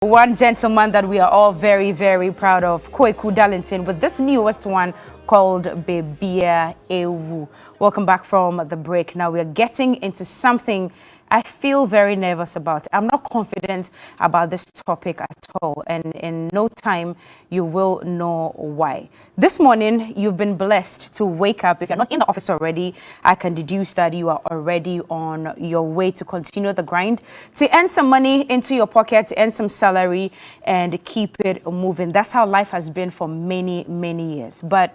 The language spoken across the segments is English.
One gentleman that we are all very, very proud of, Kweku Darlington, with this newest one called Bebia Ewu. Welcome back from the break. Now we are getting into something I feel very nervous about. I'm not confident about this topic at all, and in no time you will know why. This morning you've been blessed to wake up. If you're not in the office already, I can deduce that you are already on your way to continue the grind, to earn some money into your pocket, to earn some salary and keep it moving. That's how life has been for many, many years. But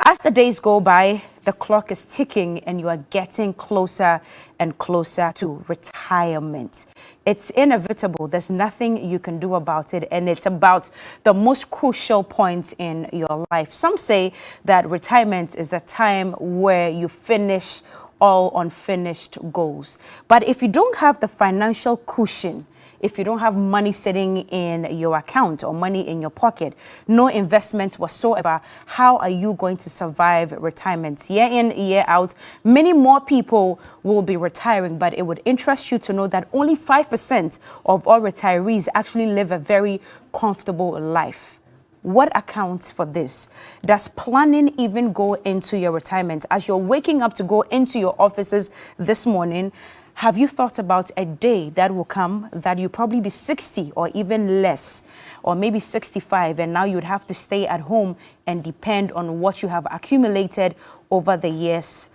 as the days go by, the clock is ticking and you are getting closer and closer to retirement. It's inevitable. There's nothing you can do about it, and it's about the most crucial point in your life. Some say that retirement is a time where you finish all unfinished goals. But if you don't have the financial cushion, if you don't have money sitting in your account or money in your pocket, no investments whatsoever, how are you going to survive retirement? Year in, year out, many more people will be retiring, but it would interest you to know that only 5% of all retirees actually live a very comfortable life. What accounts for this? Does planning even go into your retirement? As you're waking up to go into your offices this morning, have you thought about a day that will come that you'll probably be 60 or even less, or maybe 65, and now you'd have to stay at home and depend on what you have accumulated over the years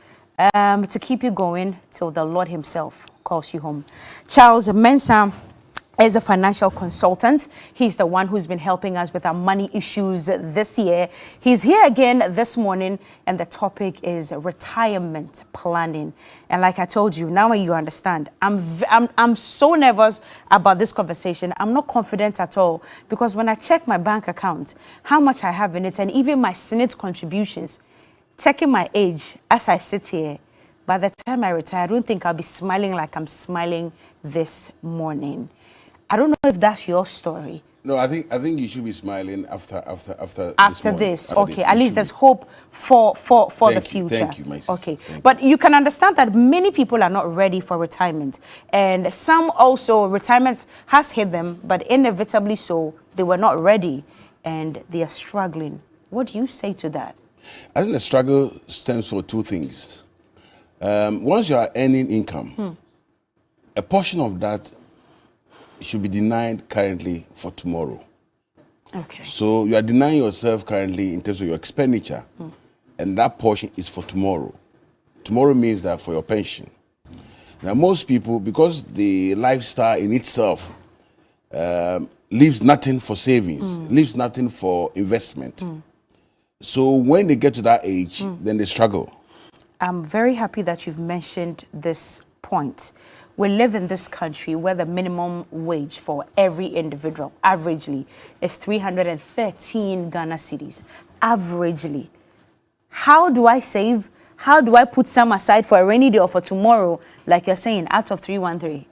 to keep you going till the Lord himself calls you home? Charles Mensah is a financial consultant. He's the one who's been helping us with our money issues this year. He's here again this morning, and the topic is retirement planning. And like I told you, now you understand. I'm so nervous about this conversation. I'm not confident at all, because when I check my bank account, how much I have in it, and even my Senate contributions, checking my age as I sit here, by the time I retire, I don't think I'll be smiling like I'm smiling this morning. I don't know if that's your story. No, I think you should be smiling after this. Okay, at least there's hope for the future. Thank you, my sister. Okay, but you can understand that many people are not ready for retirement, and some also retirement has hit them, but inevitably so they were not ready and they are struggling. What do you say to that? I think the struggle stems for two things. Once you are earning income, a portion of that should be denied currently for tomorrow. Okay. So you are denying yourself currently in terms of your expenditure, and that portion is for tomorrow. Tomorrow means that for your pension. Now, most people, because the lifestyle in itself leaves nothing for savings, leaves nothing for investment. So when they get to that age, then they struggle. I'm very happy that you've mentioned this point. We live in this country where the minimum wage for every individual, averagely, is 313 Ghana cedis. Averagely. How do I save? How do I put some aside for a rainy day or for tomorrow, like you're saying, out of 313?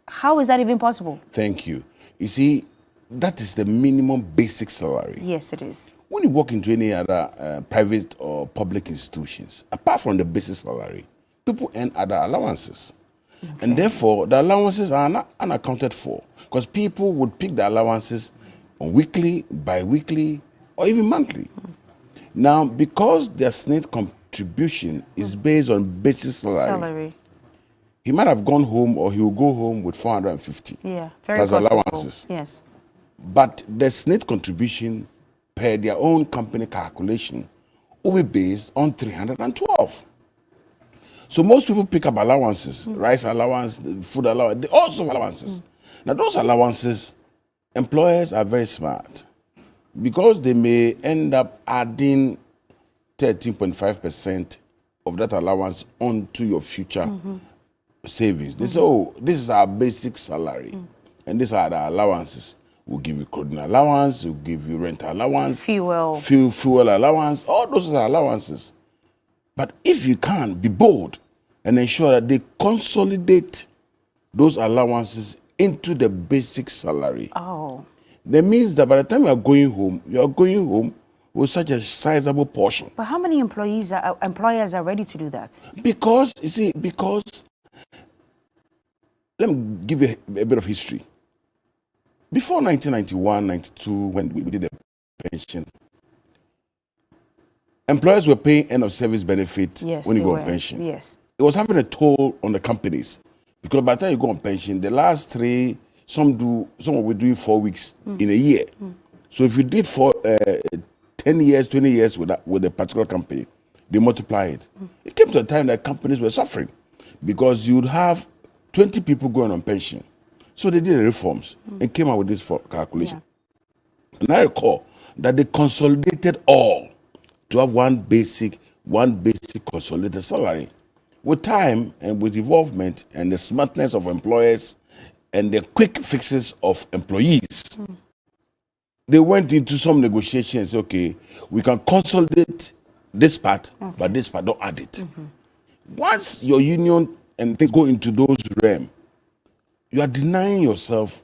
How is that even possible? Thank you. You see, that is the minimum basic salary. Yes, it is. When you walk into any other private or public institutions, apart from the basic salary, people earn other allowances. Okay. And therefore, the allowances are not unaccounted for, because people would pick the allowances on weekly, bi-weekly, or even monthly. Now, because their SNIT contribution is based on basic salary, he might have gone home, or he will go home with 450. Yeah, very plus possible. Allowances. Yes. But the SNIT contribution, per their own company calculation, will be based on 312. So most people pick up allowances, rice allowance, food allowance, all sorts of allowances. Now those allowances, employers are very smart, because they may end up adding 13.5% of that allowance onto your future savings. They say, oh, this is our basic salary, and these are the allowances. We'll give you clothing allowance, we'll give you rent allowance, fuel allowance, all those are allowances. But if you can be bold and ensure that they consolidate those allowances into the basic salary, that means that by the time you are going home with such a sizable portion. But how many employers are ready to do that? Because, you see, let me give you a bit of history. Before 1991, 92, when we did the pension, employers were paying end of service benefit when you go on pension. Yes. It was having a toll on the companies because by the time you go on pension, the last 3, some will do 4 weeks in a year. So if you did for 10 years, 20 years with a particular company, they multiply it. It came to a time that companies were suffering because you would have 20 people going on pension. So they did the reforms and came out with this calculation. Yeah. And I recall that they consolidated all to have one basic consolidated salary. With time and with involvement and the smartness of employers and the quick fixes of employees, they went into some negotiations. Okay, we can consolidate this part, but this part, don't add it. Once your union and things go into those realms, you are denying yourself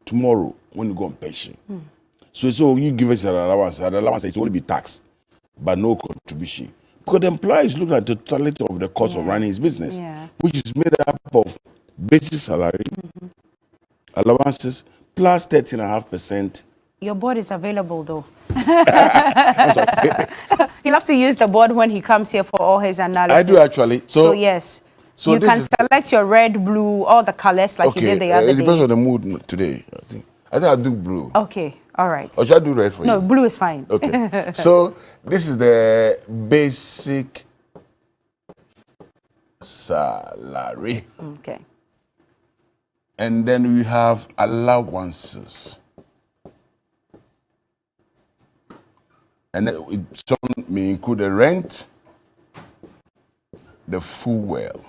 tomorrow when you go on pension. So you give us an allowance. An allowance is only be taxed, but no contribution. Because the employer is looking at the totality of the cost of running his business, which is made up of basic salary, allowances, plus 13.5%. Your board is available, though. He loves to use the board when he comes here for all his analysis. I do, actually. So yes. So you can select your red, blue, all the colors like you did the other day. It depends on the mood today. I think I'll do blue. Okay, all right. Or should I do red for you? No, blue is fine. Okay. So this is the basic salary. Okay. And then we have allowances. And then some may include the rent, the fuel.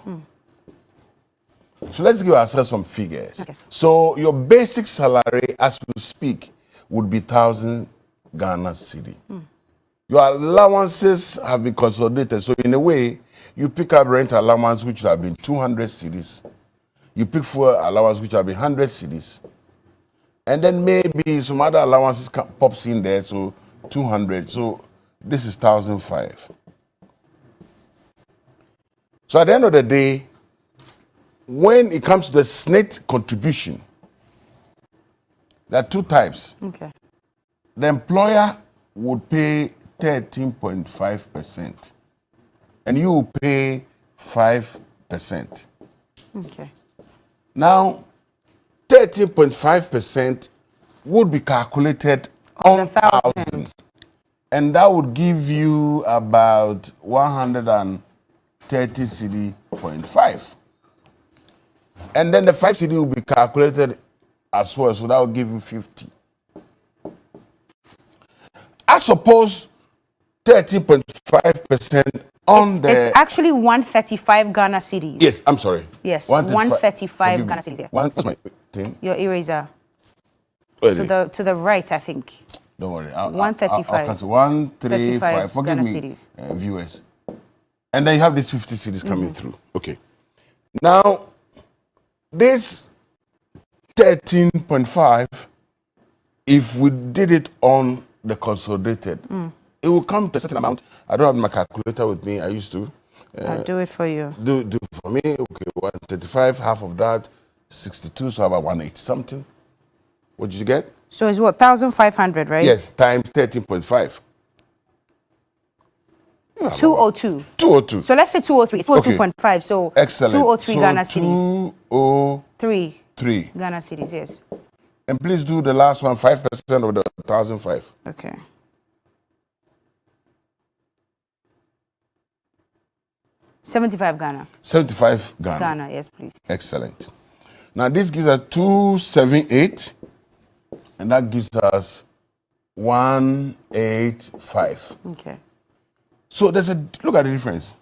So let's give ourselves some figures. Okay. So your basic salary, as we speak, would be 1,000 Ghana cedi. Your allowances have been consolidated. So in a way, you pick up rent allowance, which would have been 200 cedis. You pick fuel allowance, which would have been 100 cedis. And then maybe some other allowances pops in there, so 200. So this is 1,005. So at the end of the day, when it comes to the SNIT contribution, there are 2 types. Okay. The employer would pay 13.5%, and you will pay 5%. Okay. Now, 13.5% would be calculated on 1,000, and that would give you about 130 cedi.5. And then the 5 cedi will be calculated as well, so that will give you 50. I suppose 13.5% on it's actually 135 Ghana cedis. Yes, I'm sorry. Yes, 135 Ghana cedis. What's my thing? Your eraser. To the right, I think. Don't worry. 135. I'll cancel 135. Forgive Ghana me, cedis. Viewers. And then you have these 50 cedis coming through. Okay. Now, this 13.5, if we did it on the consolidated, it will come to a certain amount. I don't have my calculator with me. I used to. I'll do it for you. Do for me. Okay, 135, half of that, 62, so about 180 something. What did you get? So it's what, 1,500, right? Yes, times 13.5. 202. 202. So let's say 203. It's 202.5. So excellent. 203 Ghana cedis. 203 Ghana cedis, yes. And please do the last one, 5% of the 1,005. Okay. $75 Ghana. 75 Ghana. Ghana, yes, please. Excellent. Now this gives us 278, and that gives us 185. Okay. So there's look at the difference.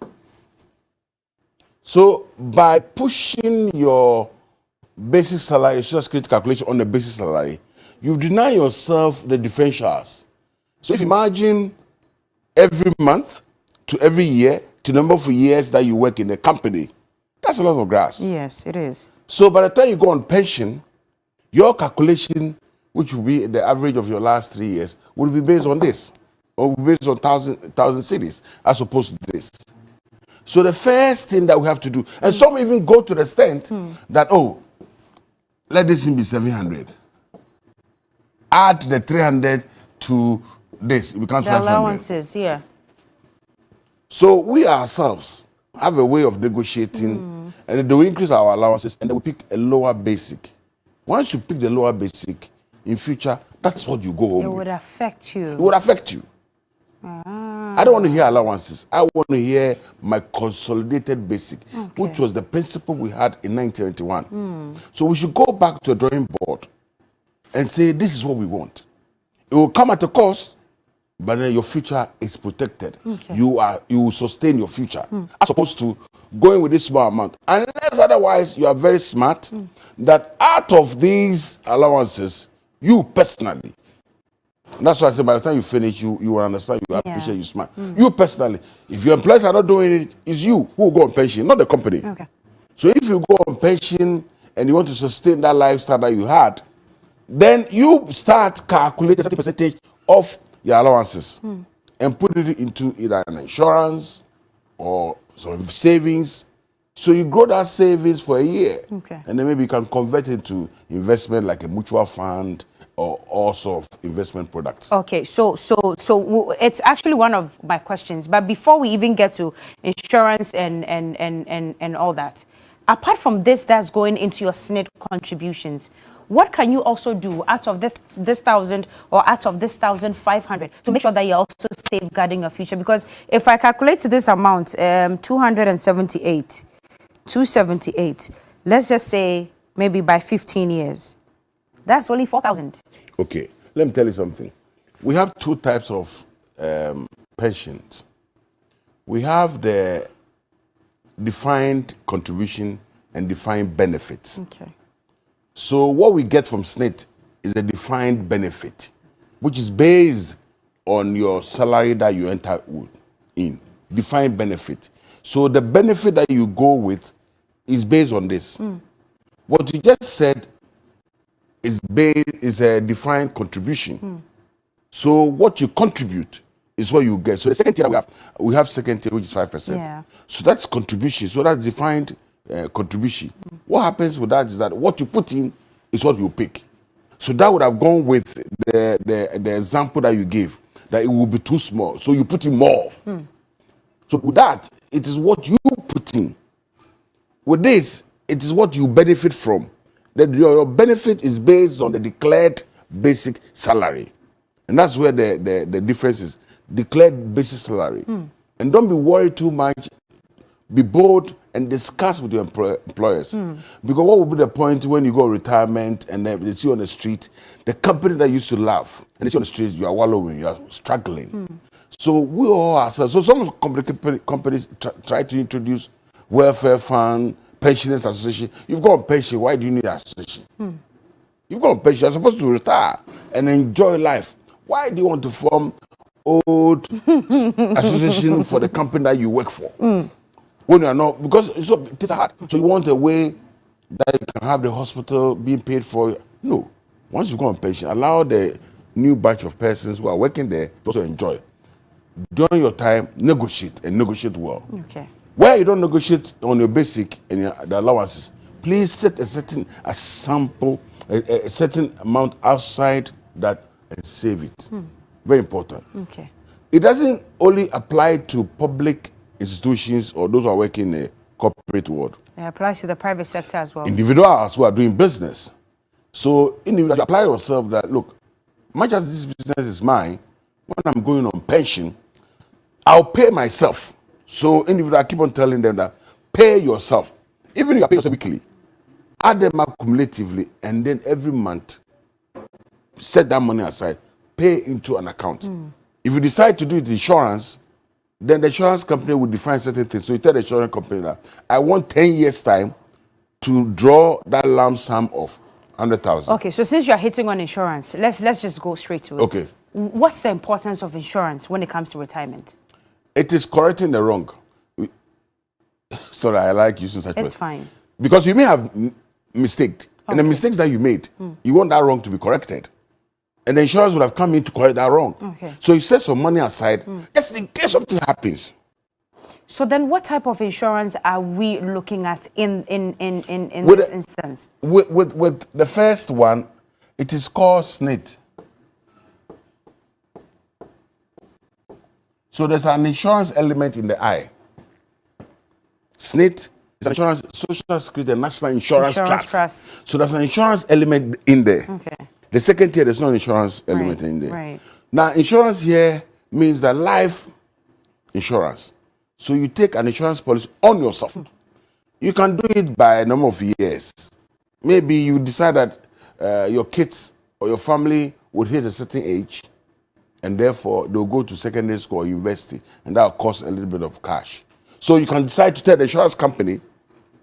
So by pushing your basic salary, social security calculation on the basic salary, you've denied yourself the differentials. So if you imagine every month to every year to the number of years that you work in the company, that's a lot of grass. Yes, it is. So by the time you go on pension, your calculation, which will be the average of your last 3 years, will be based on this, or based on 1,000 cities, as opposed to this. So the first thing that we have to do, and some even go to the extent that, oh, let this thing be 700. add the 300 to this, it becomes The 500. allowances, yeah. So we ourselves have a way of negotiating, and they will increase our allowances, and they will pick a lower basic. Once you pick the lower basic, in future, that's what you go home It with. would affect you. It would affect you. I don't want to hear allowances. I want to hear my consolidated basic, which was the principle we had in 1991. So we should go back to a drawing board and say, this is what we want. It will come at a cost, but then your future is protected. You will sustain your future, as opposed to going with this small amount. Unless otherwise you are very smart, that out of these allowances, you personally, and that's why I say by the time you finish, you will understand, you appreciate, you smart. You personally, if your employees are not doing it, it's you who will go on pension, not the company. Okay. So if you go on pension and you want to sustain that lifestyle that you had, then you start calculating a certain percentage of your allowances and put it into either an insurance or some savings. So you grow that savings for a year, and then maybe you can convert it to investment like a mutual fund or all sort of investment products. Okay, so it's actually one of my questions. But before we even get to insurance and all that, apart from this that's going into your SNIT contributions, what can you also do out of this 1,000 or out of this 1,500 to make sure that you're also safeguarding your future? Because if I calculate this amount, 278, let's just say maybe by 15 years, that's only 4,000. Okay, let me tell you something. We have two types of pensions. We have the defined contribution and defined benefits. Okay. So what we get from SNIT is a defined benefit, which is based on your salary that you enter in. Defined benefit. So the benefit that you go with is based on this. What you just said is a defined contribution. So what you contribute is what you get. So the second tier we have second tier, which is 5%. Yeah. So that's contribution. So that's defined contribution. What happens with that is that what you put in is what you pick. So that would have gone with the example that you gave, that it will be too small. So you put in more. So with that, it is what you put in. With this, it is what you benefit from. That your benefit is based on the declared basic salary. And that's where the difference is. Declared basic salary. And don't be worried too much. Be bold and discuss with your employers. Because what will be the point when you go on retirement and they see you on the street, the company that used to laugh, and they see you on the street, you are wallowing, you are struggling. So we all ourselves, so some companies try to introduce welfare fund, pensioners association. You've got a pension, why do you need an association? You've got a pension, you're supposed to retire and enjoy life. Why do you want to form old association for the company that you work for? When you are not, because it's hard. So you want a way that you can have the hospital being paid for. No. Once you go on pension, allow the new batch of persons who are working there to also enjoy. During your time, negotiate and negotiate well. Okay. Where you don't negotiate on your basic and the allowances, please set a certain sample, a certain amount outside that and save it. Very important. Okay. It doesn't only apply to public institutions or those who are working in the corporate world. It applies to the private sector as well. Individuals who are doing business. So individuals apply yourself that, look, much as this business is mine, when I'm going on pension, I'll pay myself. So individuals, I keep on telling them that pay yourself. Even if you pay yourself weekly, add them up cumulatively, and then every month, set that money aside, pay into an account. If you decide to do it insurance, then the insurance company will define certain things. So you tell the insurance company that I want 10 years time to draw that lump sum of 100,000. Okay, so since you're hitting on insurance, let's just go straight to it. Okay. What's the importance of insurance when it comes to retirement? It is correcting the wrong. Sorry, I like using such words. It's fine. Because you may have mistaked. And the mistakes that you made, you want that wrong to be corrected. And the insurance would have come in to correct that wrong. Okay. So you set some money aside, just in case something happens. So then what type of insurance are we looking at in this instance? With the first one, it is called SNIT. So there's an insurance element in the eye. SNIT is an insurance, Social Security and National Insurance Trust. So there's an insurance element in there. Okay. The second tier, there's no insurance element in there. Right. Now, insurance here means that life insurance. So you take an insurance policy on yourself. You can do it by a number of years. Maybe you decide that your kids or your family would hit a certain age, and therefore they'll go to secondary school or university, and that will cost a little bit of cash. So you can decide to tell the insurance company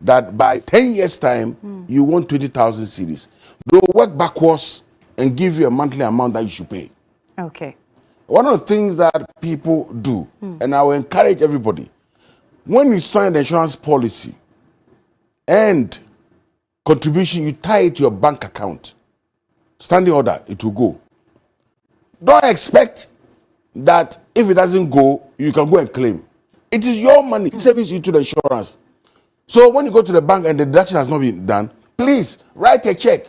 that by 10 years' time, you want 20,000 cedis. They'll work backwards and give you a monthly amount that you should pay. Okay. One of the things that people do, and I will encourage everybody, when you sign the insurance policy and contribution, you tie it to your bank account. Standing order, it will go. Don't expect that if it doesn't go, you can go and claim. It is your money, service you to the insurance. So when you go to the bank and the deduction has not been done, please write a check.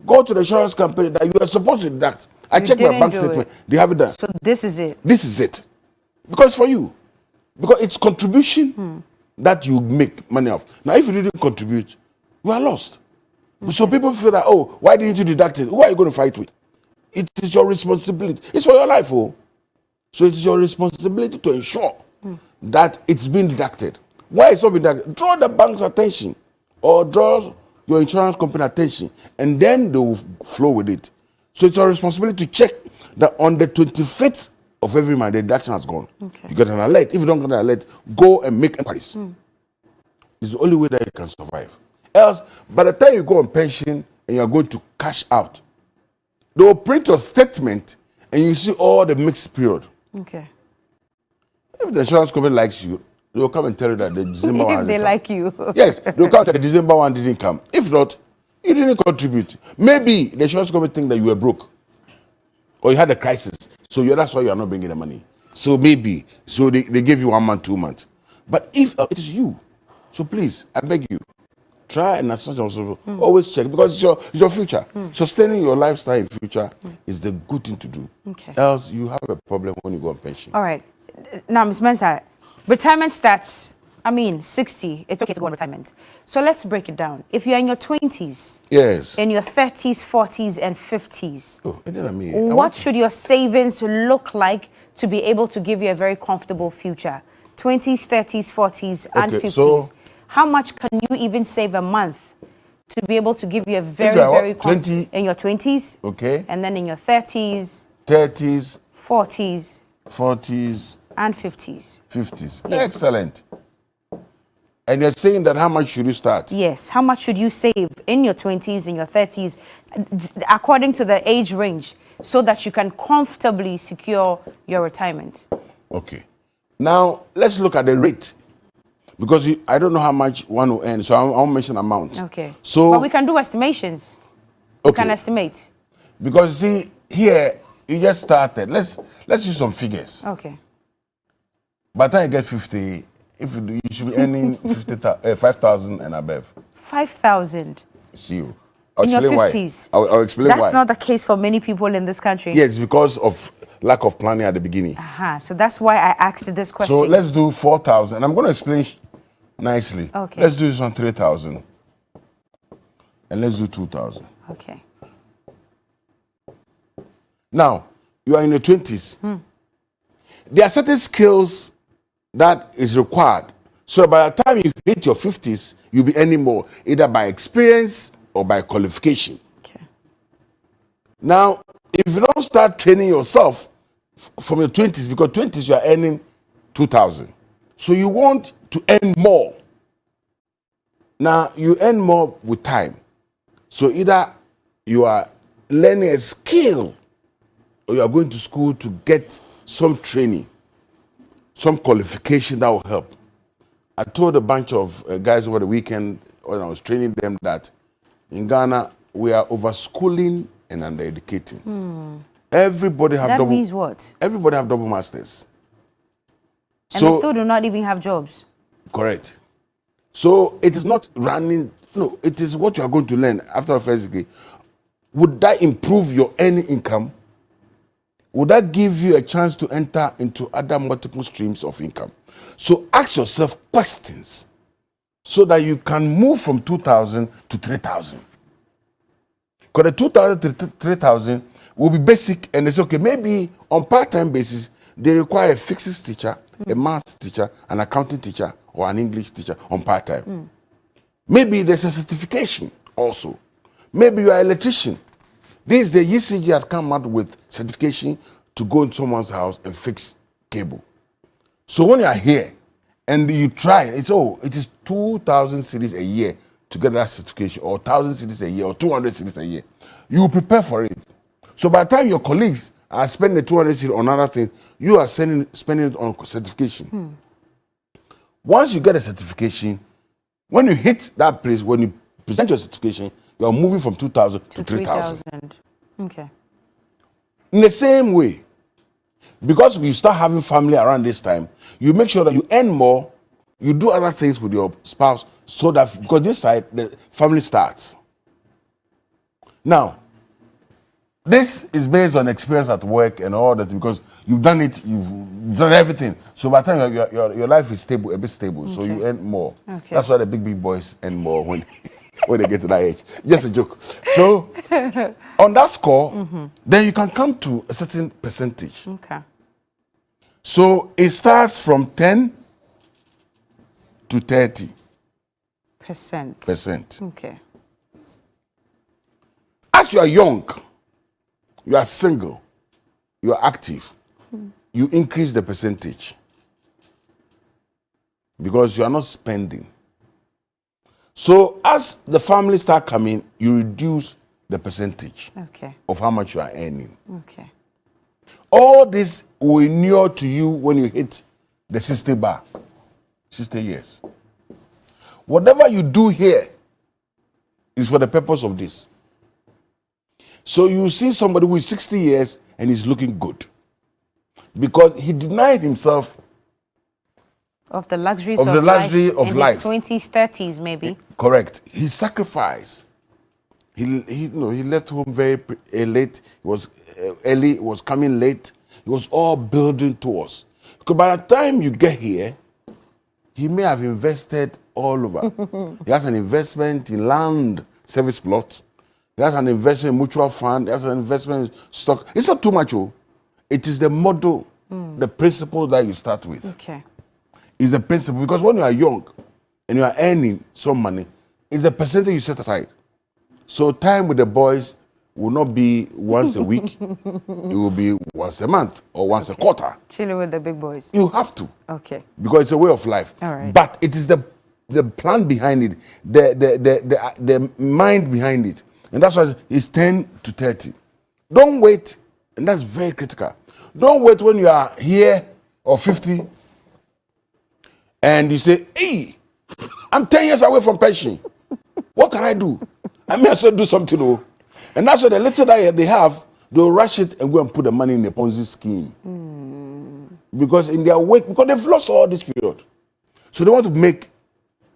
Go to the insurance company that you are supposed to deduct. I checked my bank statement. They have it done. So this is it. This is it. Because it's for you. Because it's contribution that you make money off. Now, if you didn't contribute, you are lost. Okay. So people feel that, oh, why didn't you deduct it? Who are you going to fight with? It is your responsibility. It's for your life, oh. So it is your responsibility to ensure that it's been deducted. Why it's not been deducted? Draw the bank's attention or draw your insurance company attention, and then they will flow with it. So it's your responsibility to check that on the 25th of every month, the deduction has gone. Okay. You get an alert. If you don't get an alert, go and make inquiries. It's the only way that you can survive. Else, by the time you go on pension and you are going to cash out, they will print your statement and you see all the mixed period. Okay. If the insurance company likes you, they will come and tell you that the December one if they come. like you. Yes, they will come that the December one didn't come. If not, you didn't contribute. Maybe the insurance company think that you were broke or you had a crisis. So that's why you are not bringing the money. So maybe. So they gave you 1 month, 2 months. But if it is you, so please, I beg you, try and as much as possible, always check, because it's your future. Sustaining your lifestyle in future is the good thing to do. Okay. Else you have a problem when you go on pension. All right. Now, Ms. Mensah, retirement starts, 60. It's okay to go on retirement. So let's break it down. If you're in your 20s, yes, in your 30s, 40s, and 50s, what should your savings look like to be able to give you a very comfortable future? 20s, 30s, 40s, and 50s. So how much can you even save a month to be able to give you a very 20 in your 20s? Okay. And then in your 30s, 40s, and 50s. 50s. Yes. Excellent. And you're saying that how much should you start? Yes. How much should you save in your 20s, in your 30s, according to the age range, so that you can comfortably secure your retirement? Okay. Now, let's look at the rate. Because I don't know how much one will earn, so I won't mention amount. Okay. So, but we can do estimations. We can estimate. Because see, here, you just started. Let's use some figures. Okay. By the time you get 50, you should be earning 5,000 and above. 5,000? See you. In your 50s? I'll explain why. That's not the case for many people in this country. Yes, because of lack of planning at the beginning. So that's why I asked this question. So let's do 4,000. And I'm going to explain nicely. Okay. Let's do this on 3,000. And let's do 2,000. Okay. Now, you are in your 20s. There are certain skills that is required. So by the time you hit your 50s, you'll be earning more, either by experience or by qualification. Okay. Now, if you don't start training yourself from your 20s, because 20s you are earning 2,000. So you want to earn more. Now, you earn more with time. So either you are learning a skill or you are going to school to get some training, some qualification that will help. I told a bunch of guys over the weekend when I was training them that in Ghana, we are over-schooling and under-educating. Everybody have that means what? Everybody have double masters. And they still do not even have jobs. Correct. So it is not running, no, it is what you are going to learn after a first degree. Would that improve your earning income? would that give you a chance to enter into other multiple streams of income? So ask yourself questions so that you can move from 2,000 to 3,000. Because the 2,000 to 3,000 will be basic, and it's okay. Maybe on part-time basis, they require a physics teacher, a maths teacher, an accounting teacher, or an English teacher on part-time. Maybe there's a certification also. Maybe you are an electrician. This is the ECG that come out with certification to go into someone's house and fix cable. So when you are here and you try, it is 2,000 cedis a year to get that certification, or 1,000 cedis a year, or 200 cedis a year. You will prepare for it. So by the time your colleagues are spending the 200 cedis on other things, you are spending it on certification. Once you get a certification, when you hit that place, when you present your certification, you are moving from 2,000 to 3,000. Okay. In the same way, because you start having family around this time, you make sure that you earn more, you do other things with your spouse, so that, because this side, the family starts. Now, this is based on experience at work and all that, because you've done it, you've done everything. So by the time your life is stable, a bit stable, so you earn more. Okay. That's why the big boys earn more when they get to that age. Just a joke. So on that score, then you can come to a certain percentage. Okay. So it starts from 10 to 30%. Okay. As you are young, you are single, you are active, you increase the percentage because you are not spending. So as the family start coming, you reduce the percentage of how much you are earning. Okay. All this will inure to you when you hit the 60 bar, 60 years. Whatever you do here is for the purpose of this. So you see somebody who is 60 years and is looking good because he denied himself of the luxuries of life life. In his 20s, 30s, maybe. Correct. He sacrificed. He left home very late. He was early. He was coming late. It was all building towards. Because by the time you get here, he may have invested all over. He has an investment in land, service plot. He has an investment in mutual fund. He has an investment in stock. It's not too much. It is the model, the principle that you start with. Okay. Is the principle, because when you are young and you are earning some money, it's a percentage you set aside. So time with the boys will not be once a week. It will be once a month or once a quarter. Chilling with the big boys. You have to. Okay. Because it's a way of life. All right. But it is the plan behind it, the mind behind it. And that's why it's 10 to 30. Don't wait, and that's very critical. Don't wait when you are here or 50 and you say, hey, I'm 10 years away from pension. What can I do? I may as well do something. Though. And that's why the little that they have, they'll rush it and go and put the money in a Ponzi scheme. Because in their wake, because they've lost all this period. So they want to make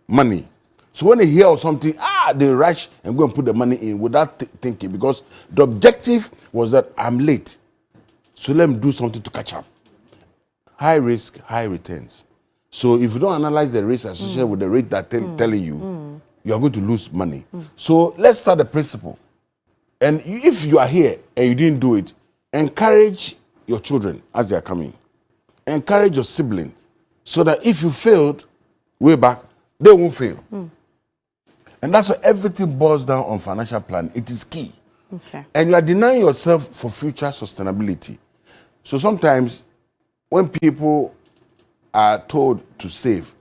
money. So when they hear of something, they rush and go and put the money in without thinking. Because the objective was that I'm late. So let me do something to catch up. High risk, high returns. So if you don't analyze the risk associated with the rate that telling you, you are going to lose money. So let's start the principle. And if you are here and you didn't do it, encourage your children as they are coming. Encourage your sibling so that if you failed way back, they won't fail. And that's why everything boils down on financial plan. It is key. Okay. And you are denying yourself for future sustainability. So sometimes when people are told to save,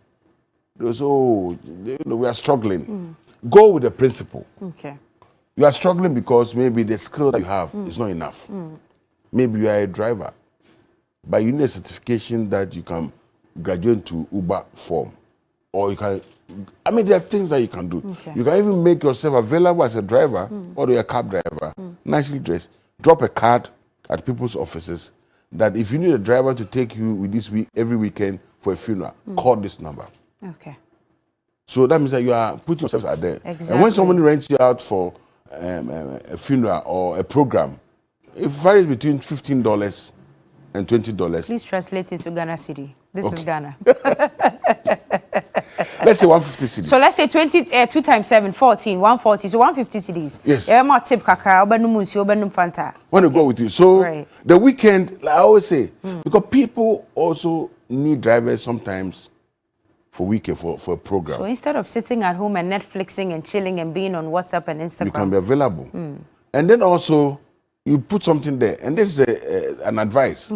they say, we are struggling. Go with the principle. Okay. You are struggling because maybe the skill that you have is not enough. Maybe you are a driver, but you need a certification that you can graduate to Uber form. Or you can, there are things that you can do. Okay. You can even make yourself available as a driver or a cab driver, nicely dressed. Drop a card at people's offices that if you need a driver to take you with this week, every weekend for a funeral, call this number. Okay. So that means that you are putting yourselves out there. Exactly. And when somebody rents you out for a funeral or a program, It varies between $15 and $20. Please translate into Ghana city. This is Ghana. Let's say 150 cedis. So let's say 2 times 7, 14, 140. So 150 cedis. Yes. When you go with you. So the weekend, like I always say, because people also need drivers sometimes for weekend, for a program. So instead of sitting at home and Netflixing and chilling and being on WhatsApp and Instagram, you can be available. And then also, you put something there. And this is an advice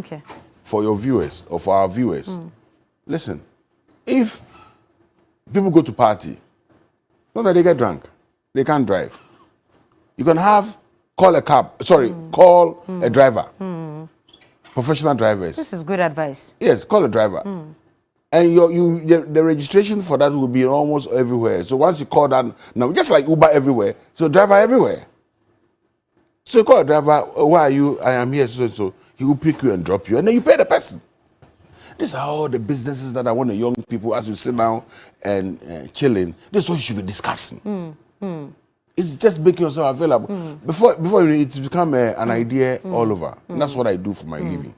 for your viewers, or for our viewers. Listen, if people go to party, not that they get drunk, they can't drive. You can call a cab, call a driver. Professional drivers. This is good advice. Yes, call a driver. And the registration for that will be almost everywhere. So once you call that, now just like Uber everywhere, so driver everywhere. So you call a driver, where are you? I am here, so he will pick you and drop you, and then you pay the person. These are all the businesses that I want the young people, as you sit down and chilling, this is what you should be discussing. It's just making yourself available. Before you it become an idea all over. And that's what I do for my living.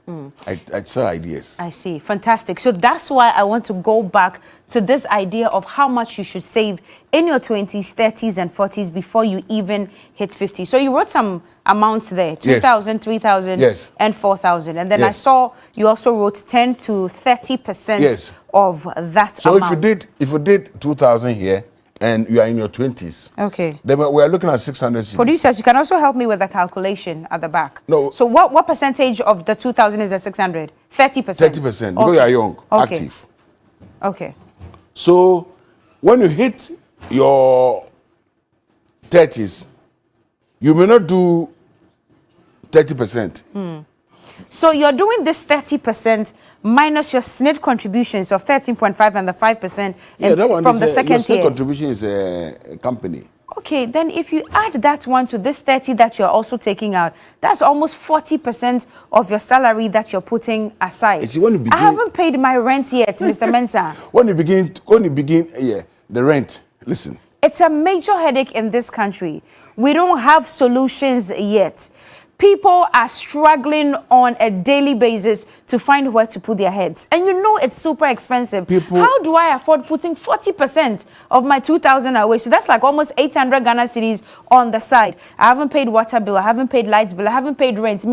I sell ideas. I see. Fantastic. So that's why I want to go back to this idea of how much you should save in your 20s, 30s, and 40s before you even hit 50. So you wrote some amounts there, 2,000, 3,000, and 4,000. And then I saw you also wrote 10 to 30% of that so amount. So if you did 2,000 here, and you are in your 20s. Then we are looking at 600 cedis. Producers, you can also help me with the calculation at the back. No. So what percentage of the 2,000 is the 600? 30%? 30%, because you are young, active. So when you hit your 30s, you may not do 30%. So you're doing this 30% minus your SNID contributions of 13.5 and the 5% from the second your year. SNID contribution is a company. Okay, then if you add that one to this 30 that you're also taking out, that's almost 40% of your salary that you're putting aside. See, when you begin, I haven't paid my rent yet, Mr. Mensah. When you begin, the rent, listen. It's a major headache in this country. We don't have solutions yet. People are struggling on a daily basis to find where to put their heads. And you know it's super expensive. How do I afford putting 40% of my 2,000 away? So that's like almost 800 Ghana cedis on the side. I haven't paid water bill. I haven't paid lights bill. I haven't paid rent.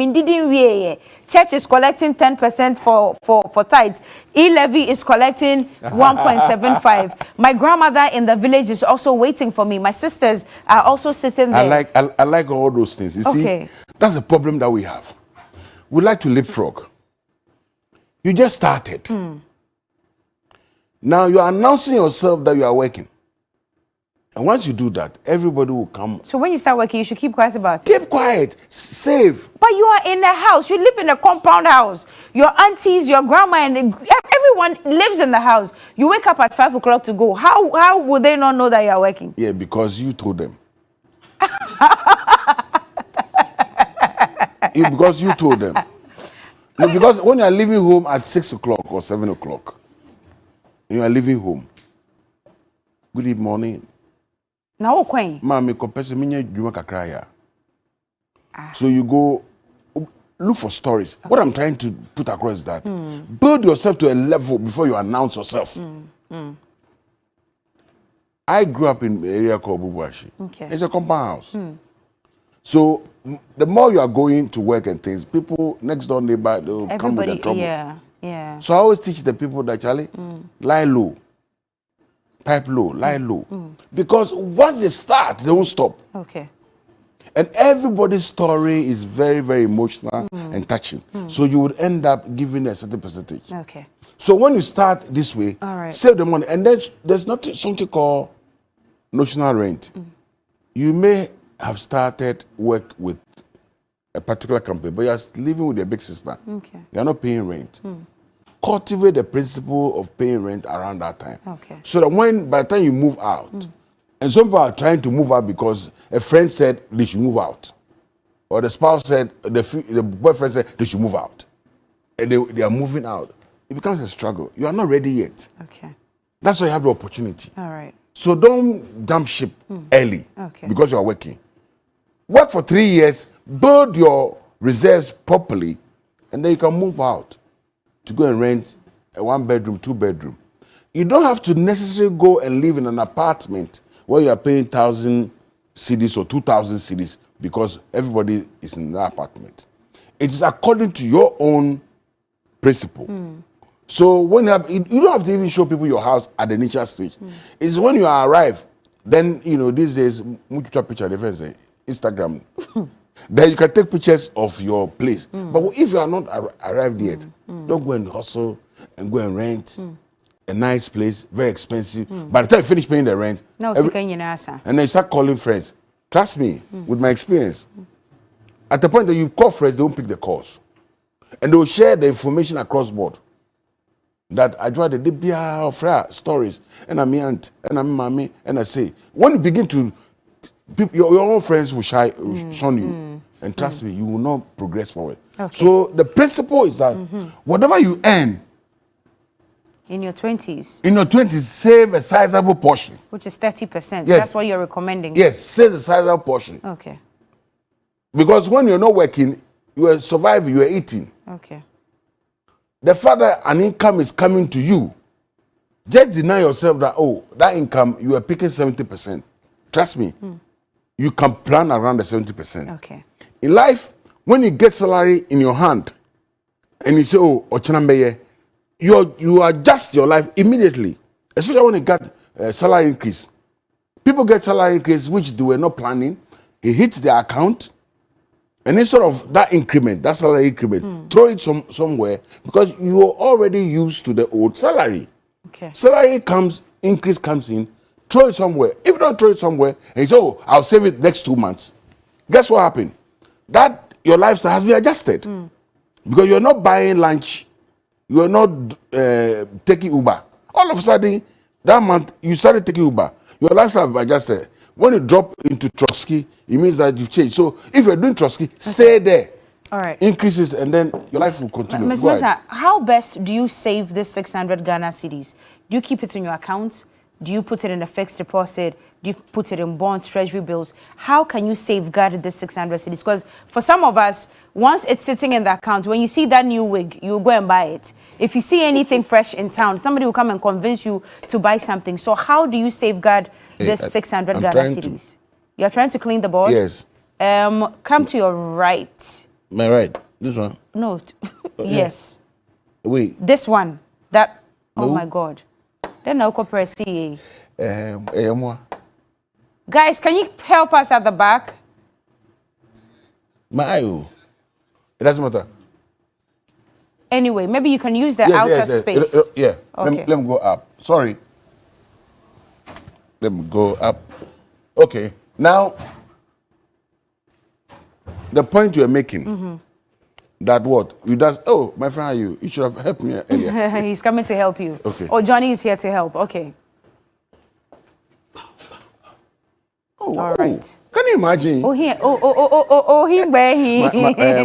Church is collecting 10% for tithes. E-levy is collecting 1.75. My grandmother in the village is also waiting for me. My sisters are also sitting there. I like all those things. You see, that's the problem that we have. We like to leapfrog. You just started. Now you are announcing yourself that you are working. And once you do that, everybody will come. So when you start working, you should keep quiet about it. Keep quiet. Save. But you are in a house. You live in a compound house. Your aunties, your grandma, and everyone lives in the house. You wake up at 5 o'clock to go. How would they not know that you are working? Yeah, because you told them. Because you told them. No, because when you are leaving home at 6 o'clock or 7 o'clock, you are leaving home. Good morning. Now, okay. So you go look for stories. What I'm trying to put across is that build yourself to a level before you announce yourself. I grew up in an area called Bubuashi. It's a compound house. So the more you are going to work and things, people next door neighbor, they'll come with their trouble. So I always teach the people that, Charlie, lie low. Pipe low, lie low. Because once they start, they won't stop. And everybody's story is very, very emotional and touching. So you would end up giving a certain percentage. So when you start this way, save the money. And then there's not something called notional rent. You may have started work with a particular company, but you're living with your big sister. You're not paying rent. Cultivate the principle of paying rent around that time. So that by the time you move out, and some people are trying to move out because a friend said they should move out. Or the spouse said, the boyfriend said they should move out. And they are moving out. It becomes a struggle. You are not ready yet. That's why you have the opportunity. So don't jump ship early because you are working. Work for 3 years, build your reserves properly, and then you can move out to go and rent a 1-bedroom, 2-bedroom. You don't have to necessarily go and live in an apartment where you are paying 1,000 cedis or 2,000 cedis because everybody is in that apartment. It is according to your own principle. So when you don't have to even show people your house at the initial stage. It's when you arrive, then these days, picture Instagram. Then you can take pictures of your place. But if you are not arrived yet, don't go and hustle and go and rent a nice place, very expensive. By the time you finish paying the rent, and then you start calling friends. Trust me, with my experience, at the point that you call friends, they won't pick the calls. And they will share the information across board. That I draw the Dibia of stories, and I'm aunt, and I'm mommy, and I say, when you begin to, your own friends will shun you. And trust me, you will not progress forward. Okay. So the principle is that whatever you earn, in your 20s. In your 20s, save a sizable portion. Which is 30%. Yes. That's what you're recommending. Yes, save a sizable portion. Okay. Because when you're not working, you are surviving, you are eating. Okay. The fact that an income is coming to you, just deny yourself that, that income, you are picking 70%. Trust me, you can plan around the 70%. Okay. In life, when you get salary in your hand, and you say, Ochanambeye, you adjust your life immediately, especially when you get salary increase. People get salary increase which they were not planning. It hits their account, and instead of that increment, that salary increment, throw it somewhere because you are already used to the old salary. Okay. Salary increase comes in, throw it somewhere. If you don't throw it somewhere, and you say, I'll save it next 2 months. Guess what happened? That your lifestyle has been adjusted because you're not buying lunch. You are not taking Uber. All of a sudden, that month, you started taking Uber. Your lifestyle has adjusted. When you drop into Trotsky, it means that you've changed. So if you're doing Trotsky, stay there. All right. Increases, and then your life will continue. Ms. Mensah, how best do you save this 600 Ghana cedis? Do you keep it in your account? Do you put it in a fixed deposit? Do you put it in bonds, treasury bills? How can you safeguard this 600 cedis? Because for some of us, once it's sitting in the account, when you see that new wig, you go and buy it. If you see anything fresh in town, somebody will come and convince you to buy something. So how do you safeguard this 600 Ghana cedis? You're trying to clean the board? Yes. Come to your right. My right? This one? No. Yes. Wait. This one. That. No. Oh my God. Then I'll press CA. Moi. Guys, can you help us at the back? It doesn't matter. Anyway, maybe you can use the outer space. Yeah. Okay. Let me go up. Sorry. Let me go up. Okay. Now, the point you're making, that what? You does, my friend, how are you? You should have helped me earlier. He's coming to help you. Okay. Oh, Johnny is here to help. Okay. All right. Can you imagine?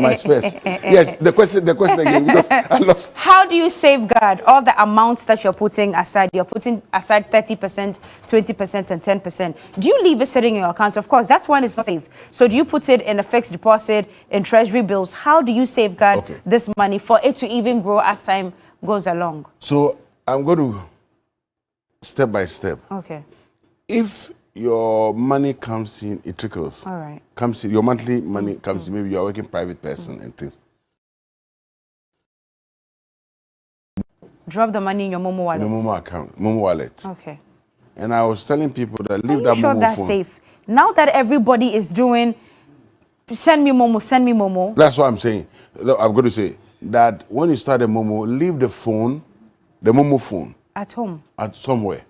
My space. Yes, the question again, because I lost. How do you safeguard all the amounts that you're putting aside? You're putting aside 30%, 20%, and 10%. Do you leave it sitting in your account? Of course, that's when it's not safe. So do you put it in a fixed deposit, in treasury bills? How do you safeguard this money for it to even grow as time goes along? So I'm going to step by step. Okay. If your money comes in, it trickles. All right. Comes in, your monthly money comes in, maybe you're a working private person and things. Drop the money in your Momo wallet. In your Momo account, Momo wallet. Okay. And I was telling people that leave that Momo sure that's phone. Safe? Now that everybody is doing, send me Momo, send me Momo. That's what I'm saying. Look, I'm going to say that when you start a Momo, leave the phone, the Momo phone. At home? At somewhere.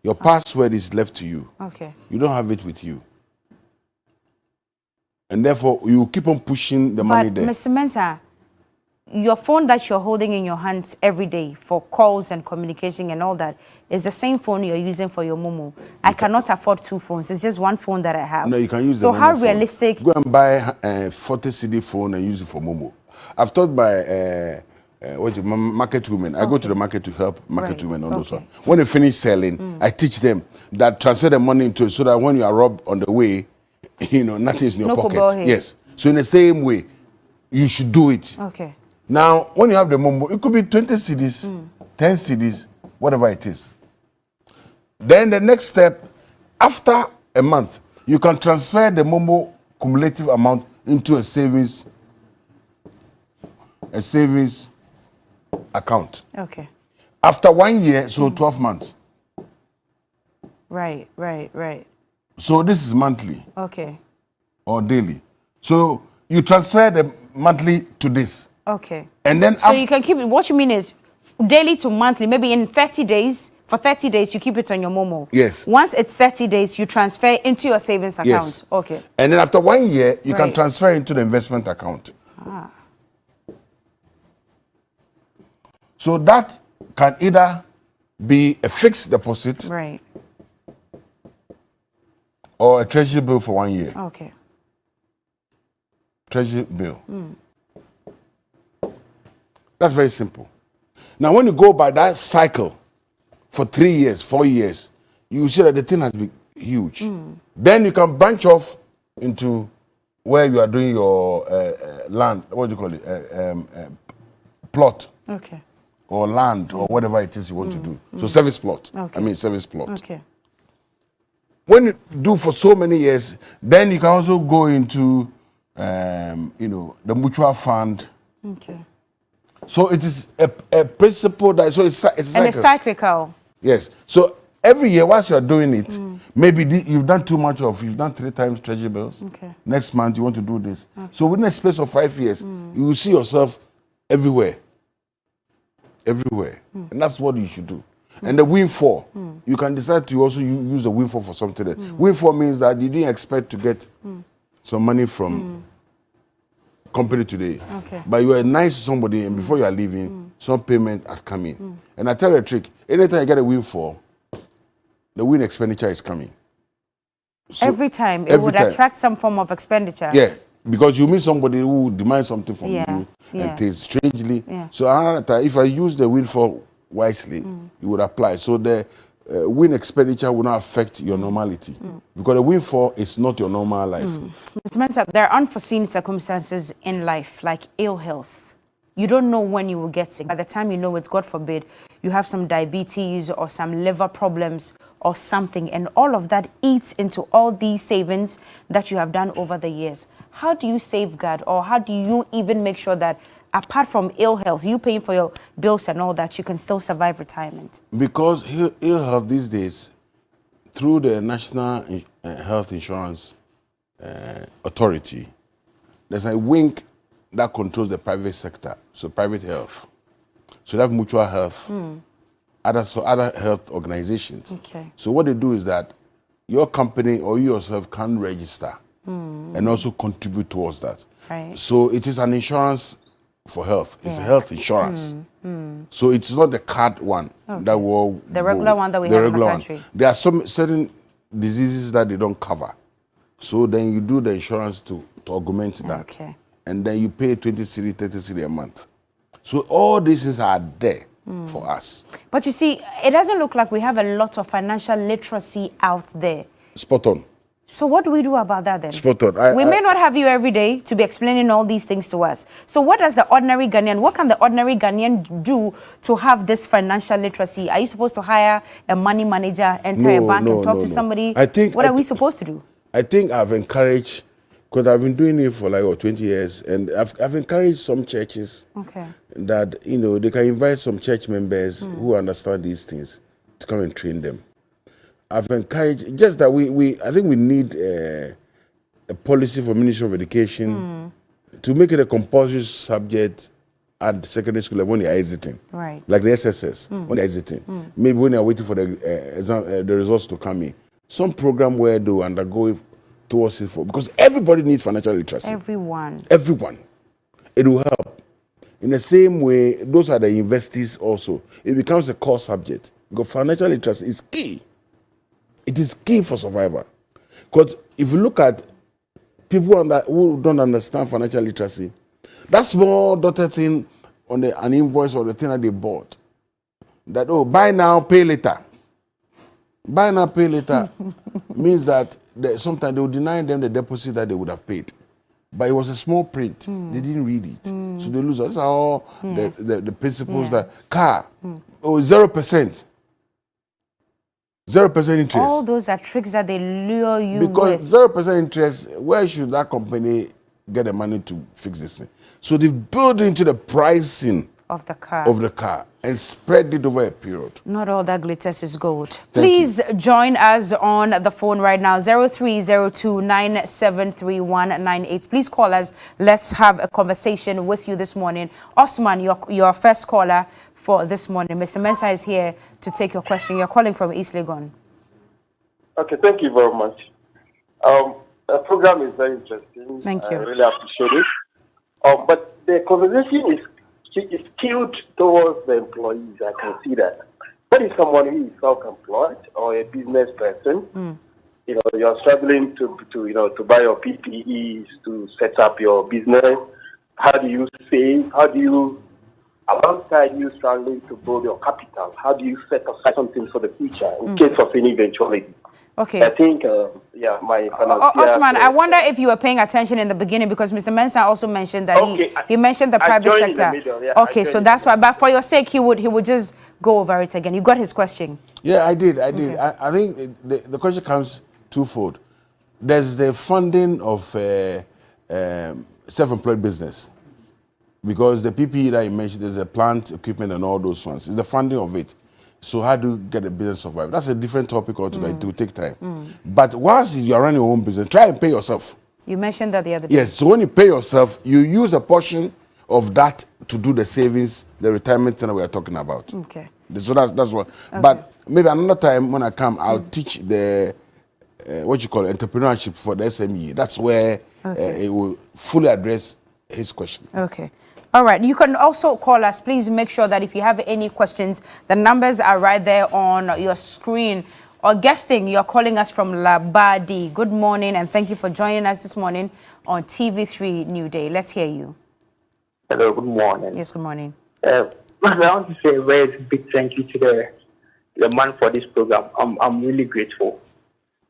Your password is left to you. Okay. You don't have it with you. And therefore, you keep on pushing the money there. Mr. Mensah, your phone that you're holding in your hands every day for calls and communication and all that is the same phone you're using for your Momo. I cannot afford 2 phones. It's just 1 phone that I have. No, you can use so the how Momo realistic? Phone. Go and buy a 40 CD phone and use it for Momo. I've taught my market women. I go to the market to help market women on those ones. When they finish selling, I teach them that transfer the money into it so that when you are robbed on the way, nothing is in your pocket. Yes. So in the same way, you should do it. Okay. Now, when you have the Momo, it could be 20 cedis, 10 cedis, whatever it is. Then the next step, after a month, you can transfer the Momo cumulative amount into a savings account. Okay. After 1 year, so 12 months. Right. So this is monthly. Okay. Or daily. So you transfer the monthly to this. Okay. And then so you can keep it. What you mean is daily to monthly. Maybe in 30 days. For 30 days, you keep it on your Momo. Yes. Once it's 30 days, you transfer into your savings account. Yes. Okay. And then after 1 year, you can transfer into the investment account. So that can either be a fixed deposit. Right. Or a treasury bill for 1 year. Okay. Treasury bill. That's very simple. Now, when you go by that cycle for 3 years, 4 years, you see that the thing has been huge. Then you can branch off into where you are doing your land, what do you call it? Plot. Okay. Or land, or whatever it is you want to do. So service plot. Okay. Service plot. Okay. When you do for so many years, then you can also go into, the mutual fund. Okay. So it is a principle that, so it's and it's cyclical. Yes. So every year, whilst you are doing it, maybe you've done 3 times treasury bills. Okay. Next month, you want to do this. Okay. So within a space of 5 years, you will see yourself everywhere. Everywhere. And that's what you should do. And the windfall, you can decide to also use the windfall for something else. Windfall means that you didn't expect to get some money from company today. Okay. But you were nice to somebody, and before you are leaving, some payment had come in. And I tell you a trick, anytime you get a windfall, the wind expenditure is coming. So every time it would attract some form of expenditure. Yeah. Because you meet somebody who demands something from you and things strangely. Yeah. So another time, if I use the windfall wisely, it would apply. So the wind expenditure will not affect your normality. Because the windfall is not your normal life. Mr. Mensah, there are unforeseen circumstances in life, like ill health. You don't know when you will get sick. By the time you know it, God forbid, you have some diabetes or some liver problems or something, and all of that eats into all these savings that you have done over the years. How do you safeguard, or how do you even make sure that, apart from ill health, you paying for your bills and all that, you can still survive retirement? Because ill health these days, through the National Health Insurance Authority, there's a wing that controls the private sector, so private health. So they have mutual health, other health organizations. Okay. So what they do is that your company or you yourself can register and also contribute towards that. Right. So it is an insurance for health. It's a health insurance. So it's not the card one that will the regular one that we have in the country. There are some certain diseases that they don't cover. So then you do the insurance to augment that. Okay. And then you pay 20 cedi, 30 cedi a month. So all these things are there for us. But you see, it doesn't look like we have a lot of financial literacy out there. Spot on. So what do we do about that then? Spot on. We may not have you every day to be explaining all these things to us. So what does the ordinary Ghanaian, what can the ordinary Ghanaian do to have this financial literacy? Are you supposed to hire a money manager, enter a bank and talk to somebody? What are we supposed to do? I think I've encouraged, because I've been doing it for like 20 years, and I've encouraged some churches that, they can invite some church members who understand these things to come and train them. I've encouraged, just that I think we need a policy for Ministry of Education to make it a compulsory subject at secondary school level when they are exiting. Right. Like the SSS, when they are exiting. Maybe when they are waiting for the exam, the results to come in. Some program where they will undergo towards it for, because everybody needs financial literacy. Everyone. It will help. In the same way, those are the universities also. It becomes a core subject because financial literacy is key. It is key for survival. Because if you look at people who don't understand financial literacy, that small dotted thing on an invoice or the thing that they bought, that, buy now, pay later. Buy now, pay later means that sometimes they will deny them the deposit that they would have paid. but it was a small print. They didn't read it, so they lose. These are all the principles that car, 0%. 0% interest. All those are tricks that they lure you because with. 0% interest, where should that company get the money to fix this thing? So they've built into the pricing of the car and spread it over a period. Not all that glitters is gold. Please join us on the phone right now, 0302973198. Please call us. Let's have a conversation with you this morning. Osman, your first caller for this morning. Mr. Mensah is here to take your question. You're calling from East Legon. Okay, thank you very much. The program is very interesting. Thank you. I really appreciate it. But the conversation is skewed towards the employees. I can see that. What is someone who is self-employed or a business person? You know, you're struggling to buy your PPEs to set up your business. How do you save? How do you, alongside you struggling to build your capital, how do you set aside something for the future in case of any eventuality? Okay. I think, my Osman, I wonder if you were paying attention in the beginning, because Mr. Mensah also mentioned that he mentioned the private sector. Okay, so that's why. But for your sake, he would just go over it again. You got his question. Yeah, I did. Okay. I think the question comes twofold. There's the funding of self-employed business, because the PPE that you mentioned, there's a plant, equipment, and all those ones. It's the funding of it. So how do you get a business survive? That's a different topic altogether. It will take time. But once you are running your own business, try and pay yourself. You mentioned that the other day. Yes. So when you pay yourself, you use a portion of that to do the savings, the retirement thing that we are talking about. Okay. So that's what. Okay. But maybe another time when I come, I'll teach the what you call entrepreneurship for the SME. That's where it will fully address his question. Okay. All right. You can also call us. Please make sure that if you have any questions, the numbers are right there on your screen. Or guesting, you're calling us from Labadi. Good morning, and thank you for joining us this morning on TV3Newday. Let's hear you. Hello, good morning. Yes, good morning. I want to say a very big thank you to the man for this program. I'm really grateful.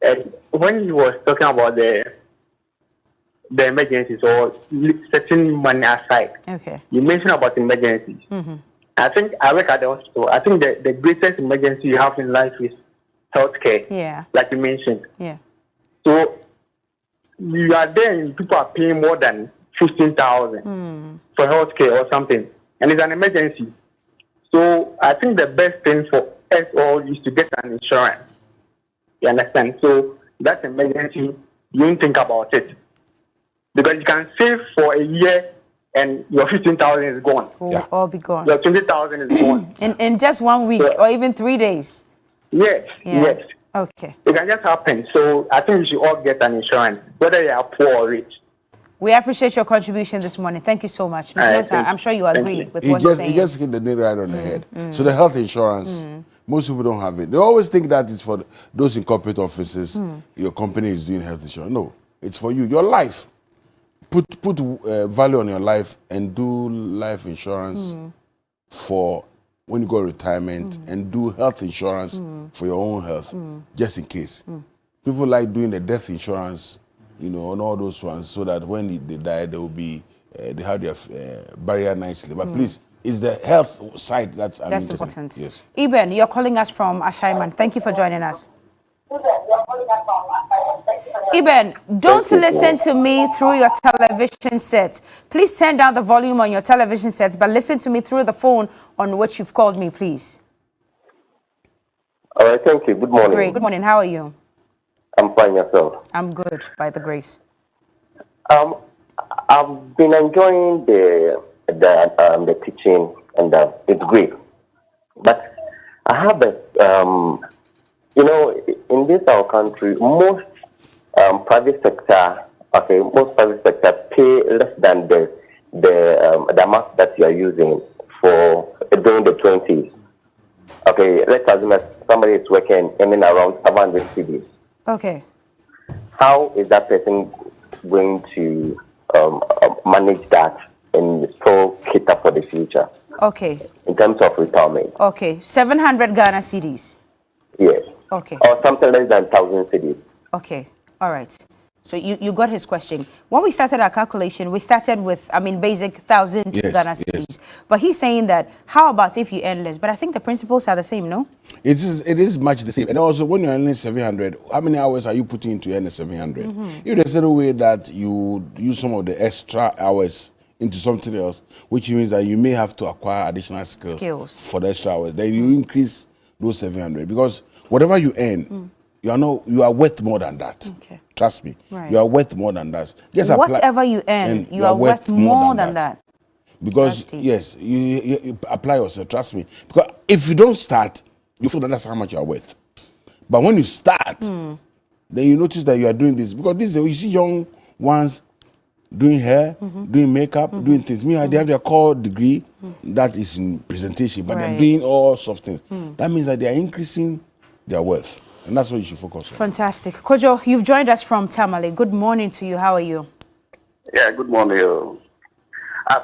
And when you was talking about the emergencies or setting money aside, you mentioned about emergencies. I think I work at the hospital. I think the greatest emergency you have in life is healthcare. Yeah. Like you mentioned. Yeah. So you are there and people are paying more than 15,000 for healthcare or something, and it's an emergency. So I think the best thing for us all is to get an insurance. You understand? So that emergency, you don't think about it. Because you can save for a year and your 15,000 is gone. All be gone. Your 20,000 is gone. In just 1 week or even 3 days. Yes, yes. Okay. It can just happen. So I think we should all get an insurance, whether you are poor or rich. We appreciate your contribution this morning. Thank you so much. Mr. Mensah, I'm sure you agree with what you're saying. He just hit the nail right on the head. So the health insurance, most people don't have it. They always think that it's for those in corporate offices, your company is doing health insurance. No, it's for you, your life. Put value on your life and do life insurance for when you go to retirement, and do health insurance for your own health, just in case. People like doing the death insurance, and all those ones, so that when they die, they will be they have their burial nicely. But please, it's the health side that's important. Yes. Eben, you're calling us from Ashaiman. Thank you for joining us. Eben, don't listen to me through your television set. Please turn down the volume on your television sets, but listen to me through the phone on which you've called me, please. All right, thank you. Good morning. Great. Good morning. How are you? I'm fine, yourself. I'm good, by the grace. I've been enjoying the teaching, and it's great. But I have in this our country, most private sector pay less than the amount that you are using for during the 20s. Okay, let's assume that somebody is working earning around 700 cedis. Okay. How is that person going to manage that and still cater for the future? Okay. In terms of retirement. Okay, 700 Ghana cedis. Yes. Okay. Or something less than 1,000 cedis. Okay. All right. So you got his question. When we started our calculation, we started with, basic 1,000 Ghana cedis. But he's saying that, how about if you earn less? But I think the principles are the same, no? It is much the same. And also, when you're earning 700, how many hours are you putting into earning 700? If there's any way that you use some of the extra hours into something else, which means that you may have to acquire additional skills for the extra hours, then you increase those 700. Because whatever you earn, you are worth more than that. Okay. Trust me. Right. You are worth more than that. Just whatever you earn, you are worth more than that. Because, yes, you apply yourself, trust me. Because if you don't start, you feel that that's how much you are worth. But when you start, then you notice that you are doing this. Because you see young ones doing hair, doing makeup, doing things. Meanwhile, they have their core degree that is in presentation, but they're doing all sorts of things. That means that they are increasing their worth. And that's what you should focus on. Fantastic. Kojo, you've joined us from Tamale. Good morning to you. How are you? Yeah, good morning.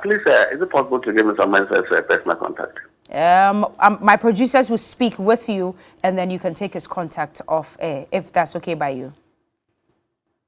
Please, is it possible to give me some personal contact? My producers will speak with you, and then you can take his contact off air, if that's okay by you.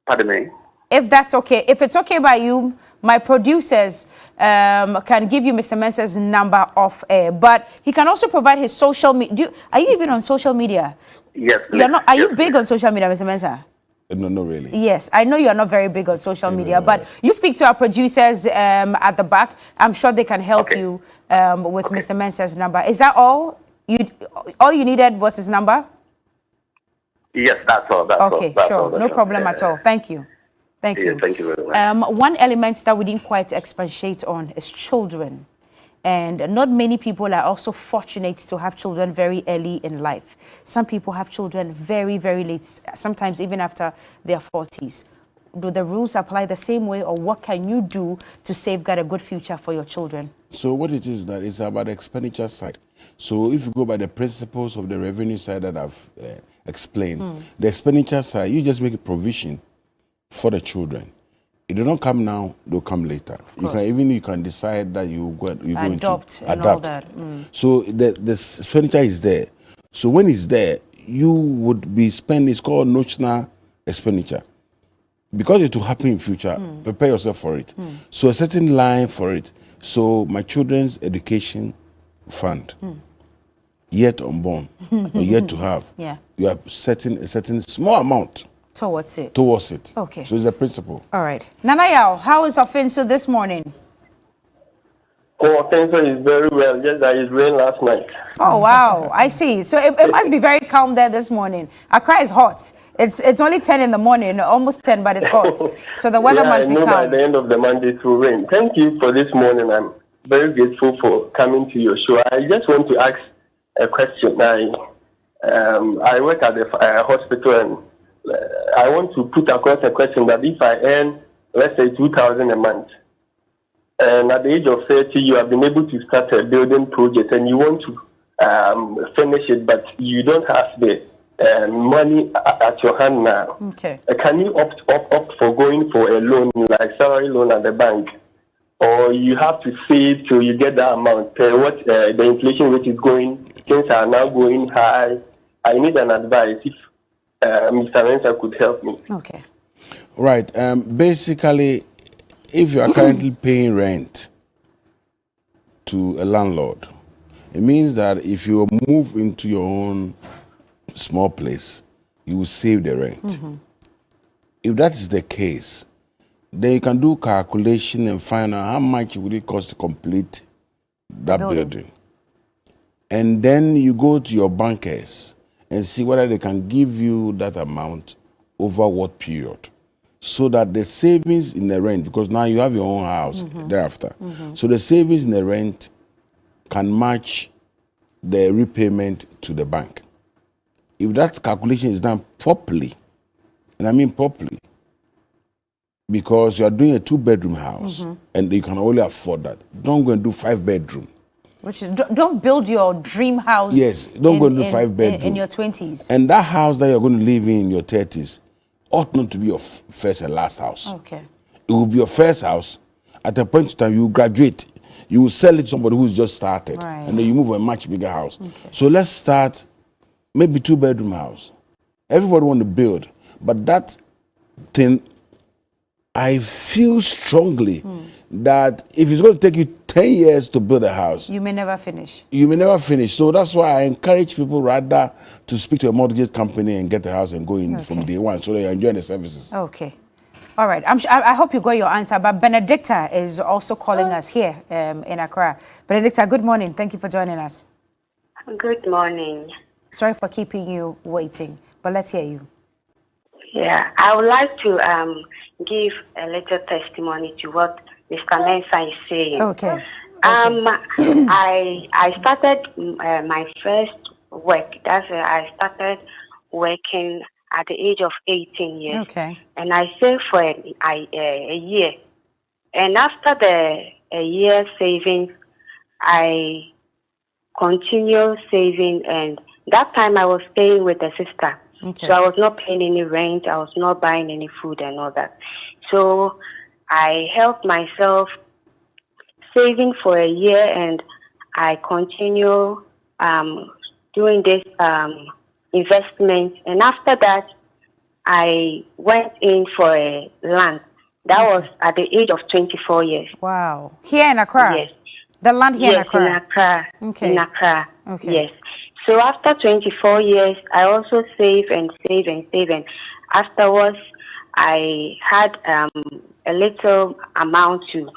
Pardon me? If that's okay. If it's okay by you, my producers can give you Mr. Mensah's number off air, but he can also provide his social media. Are you even on social media? Yes. You're not. Are you big on social media, Mr. Mensah? No, not really. Yes, I know you are not very big on social media, but you speak to our producers at the back. I'm sure they can help you with Mr. Mensah's number. Is that all? All you needed was his number? Yes, that's all. Okay, sure. No problem at all. Thank you. Thank you. Thank you very much. One element that we didn't quite expatiate on is children. And not many people are also fortunate to have children very early in life. Some people have children very, very late, sometimes even after their 40s. Do the rules apply the same way, or what can you do to safeguard a good future for your children? So what it is that it's about the expenditure side. So if you go by the principles of the revenue side that I've explained, the expenditure side, you just make a provision for the children. If they don't come now, they'll come later. You can decide that you go adopt into and all that. So the expenditure is there. So when it's there, you would be spending. It's called notional expenditure, because it will happen in future. Prepare yourself for it. So a certain line for it. So my children's education fund, yet unborn, or yet to have. You are setting a certain small amount towards it. Okay. So it's a principle. All right. Nana Yao, how is Offenso this morning? Offenso is very well, just that it rained last night. Oh, wow. I see. So it must be very calm there this morning. Accra is hot. It's only 10 in the morning, almost 10, but it's hot. So the weather must be calm. By the end of the Monday it will rain. Thank you for this morning. I'm very grateful for coming to your show. I just want to ask a question. I work at the hospital, and I want to put across a question that if I earn, let's say, 2,000 a month, and at the age of 30, you have been able to start a building project and you want to finish it, but you don't have the money at your hand now. Okay. Can you opt for going for a loan, like salary loan at the bank? Or you have to save till you get that amount? The inflation rate is going, things are now going high. I need an advice if Mr. Mensah could help me. Okay. Right. Basically, if you are currently paying rent to a landlord, it means that if you move into your own small place, you will save the rent. If that is the case, then you can do calculation and find out how much would it cost to complete that building. And then you go to your bankers and see whether they can give you that amount over what period, so that the savings in the rent, because now you have your own house thereafter, so the savings in the rent can match the repayment to the bank. If that calculation is done properly, and I mean properly, because you are doing a 2-bedroom house and you can only afford that, don't go and do 5-bedroom. Which is, don't build your dream house. Yes, don't go and do 5-bedroom in your 20s. And that house that you're going to live in your 30s ought not to be your first and last house. Okay. It will be your first house. At a point in time, you will graduate. You will sell it to somebody who's just started. Right. And then you move to a much bigger house. Okay. So let's start maybe 2-bedroom house. Everybody want to build, but that thing I feel strongly that if it's going to take you 10 years to build a house, You may never finish. you may never finish. So that's why I encourage people rather to speak to a mortgage company and get the house and go in from day one so they enjoy the services. Okay. All right. I hope you got your answer. But Benedicta is also calling us here in Accra. Benedicta, good morning. Thank you for joining us. Good morning. Sorry for keeping you waiting, but let's hear you. Yeah, I would like to give a little testimony to what Mr. Mensah is saying. Okay. I started my first work. I started working at the age of 18 years. Okay. And I saved for a year. And after a year saving, I continued saving. And that time I was staying with a sister. Okay. So I was not paying any rent. I was not buying any food and all that. So I helped myself saving for a year, and I continue doing this investment. And after that, I went in for a land. That was at the age of 24 years. Wow. Here in Accra? Yes. The land here in Accra? In Accra. Okay. In Accra. Okay. Yes. So after 24 years, I also save and save and save. And afterwards, I had a little amount to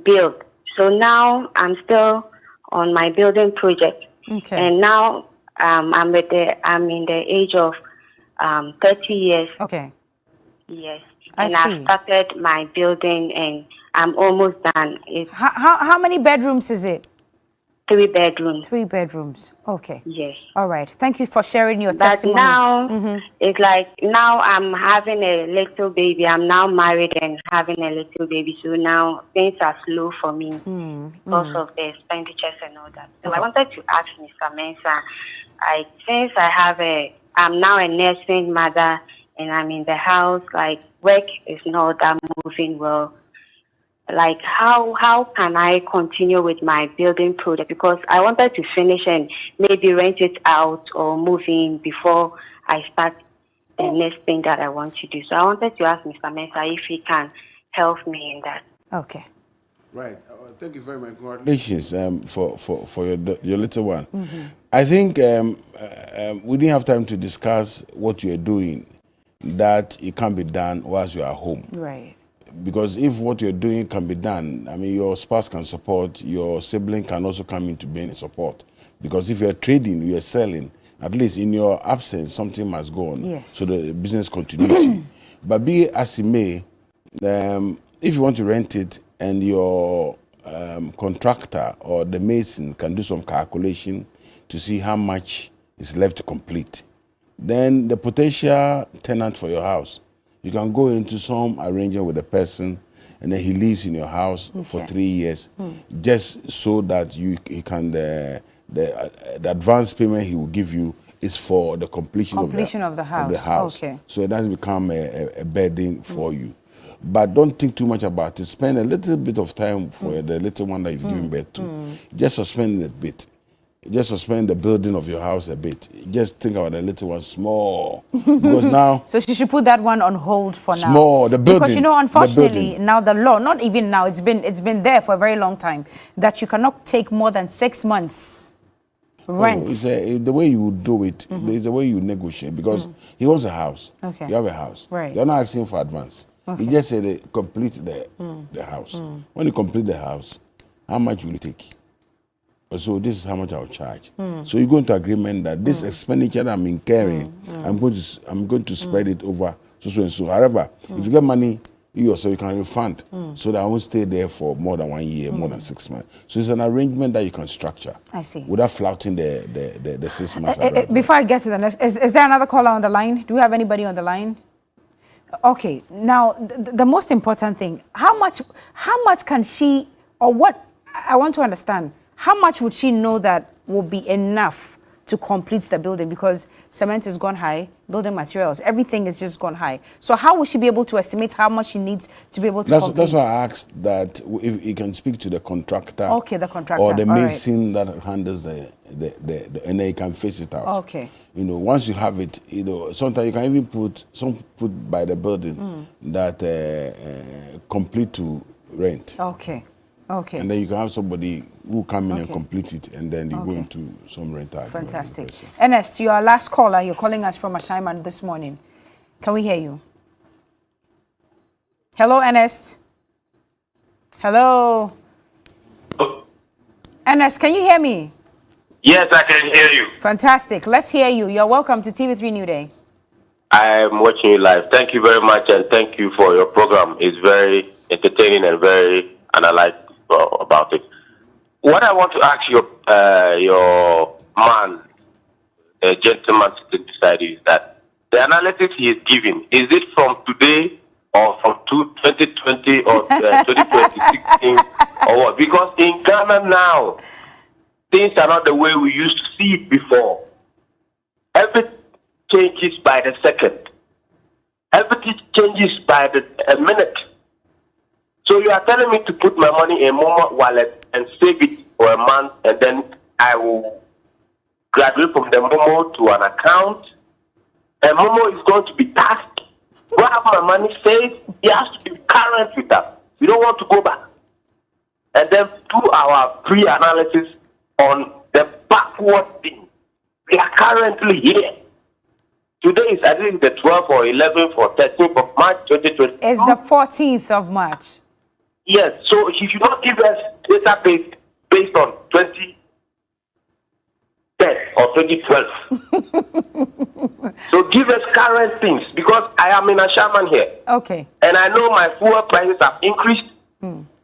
build. So now I'm still on my building project. Okay. And now I'm in the age of 30 years. Okay. Yes. I and see. I've started my building and I'm almost done. It's How many bedrooms is it? 3 bedrooms. 3 bedrooms. Okay. Yes. All right. Thank you for sharing your But testimony. now, it's like now I'm having a little baby. I'm now married and having a little baby. So now things are slow for me because of the expenditures and all that. So I wanted to ask Mr. Mensah, since I'm now a nursing mother and I'm in the house, like work is not that moving well. Like how can I continue with my building project? Because I wanted to finish and maybe rent it out or move in before I start the next thing that I want to do. So I wanted to ask Mr. Mensah if he can help me in that. Okay. Right. Thank you very much. Congratulations for your little one. I think we didn't have time to discuss what you are doing, that it can be done whilst you are home. Right. Because if what you're doing can be done, I mean, your spouse can support, your sibling can also come into being a support. Because if you're trading, you're selling, at least in your absence, something must go on. Yes. So the business continuity. But be as it may, if you want to rent it and your contractor or the mason can do some calculation to see how much is left to complete, then the potential tenant for your house, you can go into some arrangement with the person, and then he lives in your house for 3 years, just so that he can the advance payment he will give you is for the completion of the house. Okay. So it doesn't become a burden for you. But don't think too much about it. Spend a little bit of time for the little one that you've given birth to. Just suspend it a bit. Just suspend the building of your house a bit. Just think about the little one small. Because now... So she should put that one on hold for now. Small, the building. Because, unfortunately, now the law, not even now, it's been there for a very long time, that you cannot take more than 6 months rent. The way you do it, there's a way you negotiate. Because he wants a house. Okay. You have a house. Right. You're not asking for advance. Okay. He just said complete the house. When you complete the house, how much will it take? So this is how much I'll charge. So you go into agreement that this expenditure that I'm incurring, I'm going to spread it over so and so. However, if you get money, you yourself you can refund, so that I won't stay there for more than 1 year, more than 6 months. So it's an arrangement that you can structure. I see. Without flouting the 6 months. Before I get to the next, is there another caller on the line? Do we have anybody on the line? Okay. Now, the most important thing: how much can she, or what? I want to understand. How much would she know that will be enough to complete the building because cement has gone high, building materials, everything is just gone high. So how will she be able to estimate how much she needs to be able to complete? That's why I asked that if you can speak to the contractor. Okay, the contractor. Or the mason that handles the and then you can face it out. Okay. You know, once you have it, you know, sometimes you can even put by the building that complete to rent. Okay. Okay. And then you can have somebody who come in and complete it, and then you go into some rental. Fantastic. Ernest, you are our last caller. You're calling us from Ashaiman this morning. Can we hear you? Hello, Ernest. Hello. Ernest, can you hear me? Yes, I can hear you. Fantastic. Let's hear you. You're welcome to TV3Newday. I'm watching you live. Thank you very much, and thank you for your program. It's very entertaining and very analytical about it. What I want to ask your man, the gentleman sitting beside you, is that the analysis he is giving, is it from today or from 2020 or 2016 or what? Because in Ghana now, things are not the way we used to see it before. Everything changes by the second. Everything changes by a minute. So you are telling me to put my money in Momo wallet and save it for a month, and then I will graduate from the Momo to an account, and Momo is going to be taxed. Do I have my money saved? It has to be current with us. We don't want to go back. And then do our pre-analysis on the backward thing. We are currently here. Today is, I think, the 12th or 11th or 13th of March 2020. It's the 14th of March. Yes, so he should not give us database based on 2010 or 2012. So give us current things, because I am in a shaman here. Okay. And I know my fuel prices have increased.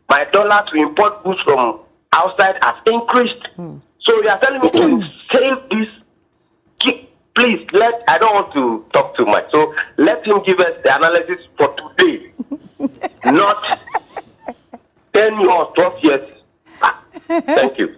My dollar to import goods from outside has increased. So you are telling me to save this. Please, I don't want to talk too much. So let him give us the analysis for today, not 10 or 12 years. Thank you.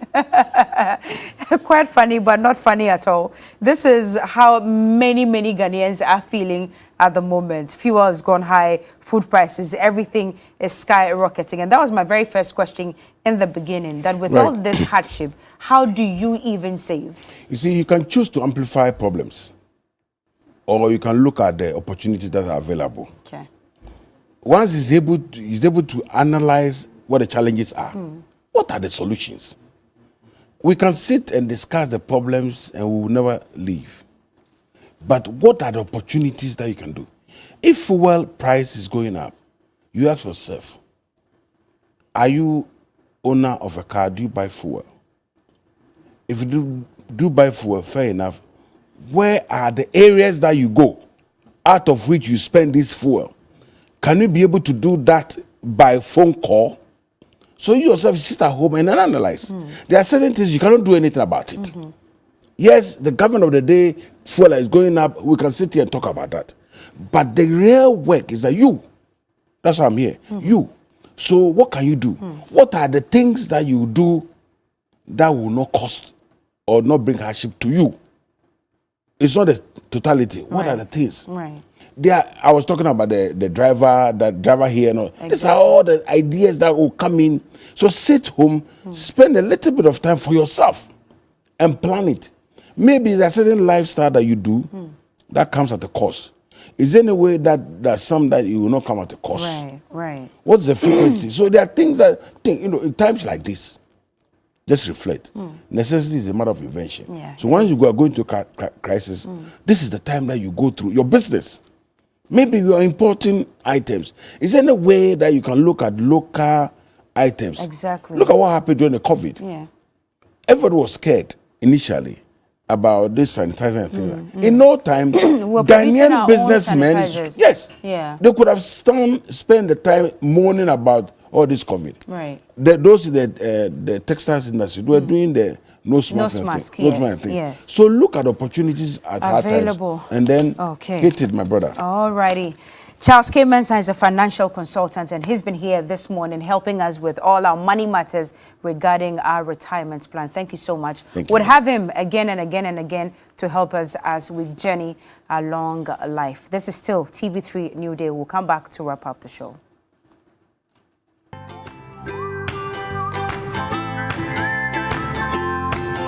Quite funny, but not funny at all. This is how many Ghanaians are feeling at the moment. Fuel has gone high, food prices, everything is skyrocketing. And that was my very first question in the beginning, that with all this hardship, how do you even save? You see, you can choose to amplify problems, or you can look at the opportunities that are available. Okay. Once he's able to analyze what the challenges are, what are the solutions? We can sit and discuss the problems and we will never leave. But what are the opportunities that you can do? If fuel price is going up, you ask yourself, are you owner of a car? Do you buy fuel? If you do buy fuel, fair enough. Where are the areas that you go out of which you spend this fuel? Can you be able to do that by phone call? So you yourself sit at home and analyze. There are certain things you cannot do anything about it. Yes, the government of the day, fuel is going up. We can sit here and talk about that. But the real work is that you. That's why I'm here. You. So what can you do? What are the things that you do that will not cost or not bring hardship to you? It's not the totality. What are the things? Right. I was talking about the driver here. No, exactly. These are all the ideas that will come in. So sit home, spend a little bit of time for yourself and plan it. Maybe there's a certain lifestyle that you do that comes at a cost. Is there any way that there's some that you will not come at a cost? Right. What's the frequency? So there are things that, in times like this, just reflect. Necessity is a matter of invention. Yeah, so once you are going to crisis, this is the time that you go through your business. Maybe you are importing items. Is there any way that you can look at local items? Exactly. Look at what happened during the COVID. Yeah. Everybody was scared initially about this sanitizer thing. In no time, Ghanaian businessmen, yes, they could have spent the time mourning about all this COVID. Right. Those in the textiles industry, they were doing the no mask thing. Yes. So look at opportunities at hard times and then hit it, my brother. All righty. Charles K. Mensah is a financial consultant, and he's been here this morning helping us with all our money matters regarding our retirement plan. Thank you so much. Thank you. We'll have him again and again and again to help us as we journey along life. This is still TV3 New Day. We'll come back to wrap up the show.